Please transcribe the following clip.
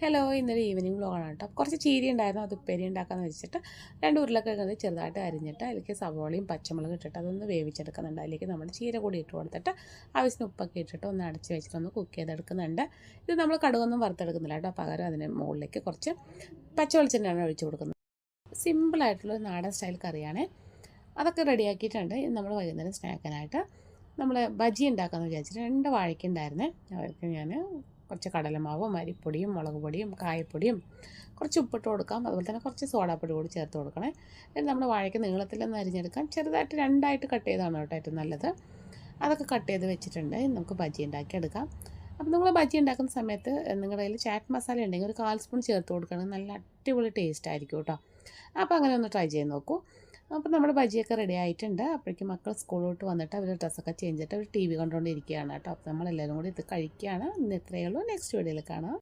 Hello, ഇന്നൊരു evening വ്ലോഗാണ് കേട്ടോ. കുറച്ച് ചീര ഉണ്ടായിരുന്നു, അത് ഉപ്പേരി ഉണ്ടാക്കാമെന്ന് വെച്ചിട്ട് 2 ഉരുളക്കിഴങ്ങ് ചെറുതായിട്ട് അരിഞ്ഞിട്ട് അതിലേക്ക് സവോളയും പച്ചമുളകും ഇട്ടിട്ട് അതൊന്ന് വേവിച്ചെടുക്കുന്നുണ്ട്. അതിലേക്ക് നമ്മൾ ചീര കൂടി ഇട്ട് കൊടുത്തിട്ട് ആവശ്യത്തിന് ഉപ്പൊക്കെ ഇട്ടിട്ട് ഒന്ന് അടച്ച് വെച്ചിട്ട് ഒന്ന് കുക്ക് ചെയ്തെടുക്കുന്നുണ്ട്. ഇത് നമ്മൾ കടുകൊന്നും വറുത്തെടുക്കുന്നില്ല കേട്ടോ, പകരം അതിന് മുകളിലേക്ക് കുറച്ച് പച്ച വെളിച്ചെണ്ണയാണ് ഒഴിച്ച് കൊടുക്കുന്നത്. സിമ്പിളായിട്ടുള്ള നാടൻ സ്റ്റൈൽ കറിയാണ്. അതൊക്കെ റെഡിയാക്കിയിട്ടുണ്ട്. ഇത് നമ്മൾ വൈകുന്നേരം സ്നാക്കിനായിട്ട് നമ്മൾ ബജി ഉണ്ടാക്കാമെന്ന് വിചാരിച്ചിട്ട് 2 വാഴയ്ക്ക ഉണ്ടായിരുന്നേ. അവർക്ക് ഞാൻ കുറച്ച് കടലമാവും അരിപ്പൊടിയും മുളക് പൊടിയും കായപ്പൊടിയും കുറച്ച് ഉപ്പിട്ട് കൊടുക്കാം. അതുപോലെ തന്നെ കുറച്ച് സോഡാപ്പൊടി കൂടി ചേർത്ത് കൊടുക്കണേ. എന്നിട്ട് നമ്മൾ വാഴയ്ക്ക് നീളത്തിലൊന്ന് അരിഞ്ഞെടുക്കാം. ചെറുതായിട്ട് 2ആയിട്ട് കട്ട് ചെയ്താണ് കേട്ടോ ഏറ്റവും നല്ലത്. അതൊക്കെ കട്ട് ചെയ്ത് വെച്ചിട്ടുണ്ട്. നമുക്ക് ബജി ഉണ്ടാക്കിയെടുക്കാം. അപ്പോൾ നിങ്ങൾ ബജി ഉണ്ടാക്കുന്ന സമയത്ത് നിങ്ങളുടെ കയ്യിൽ ചാറ്റ് മസാല ഉണ്ടെങ്കിൽ ഒരു 1/4 സ്പൂൺ ചേർത്ത് കൊടുക്കുകയാണെങ്കിൽ നല്ല അടിപൊളി ടേസ്റ്റ് ആയിരിക്കും കേട്ടോ. അപ്പോൾ അങ്ങനെ ഒന്ന് ട്രൈ ചെയ്ത് നോക്കൂ. അപ്പോൾ നമ്മുടെ ബജിയൊക്കെ റെഡി ആയിട്ടുണ്ട്. അപ്പോഴേക്കും മക്കൾ സ്കൂളിലോട്ട് വന്നിട്ട് അവർ ഡ്രസ്സൊക്കെ ചേഞ്ച് ചെയ്തിട്ട് അവർ TV കണ്ടുകൊണ്ടിരിക്കുകയാണ് കേട്ടോ. അപ്പോൾ നമ്മളെല്ലാവരും കൂടി ഇത് കഴിക്കുകയാണ്. ഇന്ന് ഇത്രയേ ഉള്ളൂ. നെക്സ്റ്റ് വീഡിയോയിൽ കാണാം.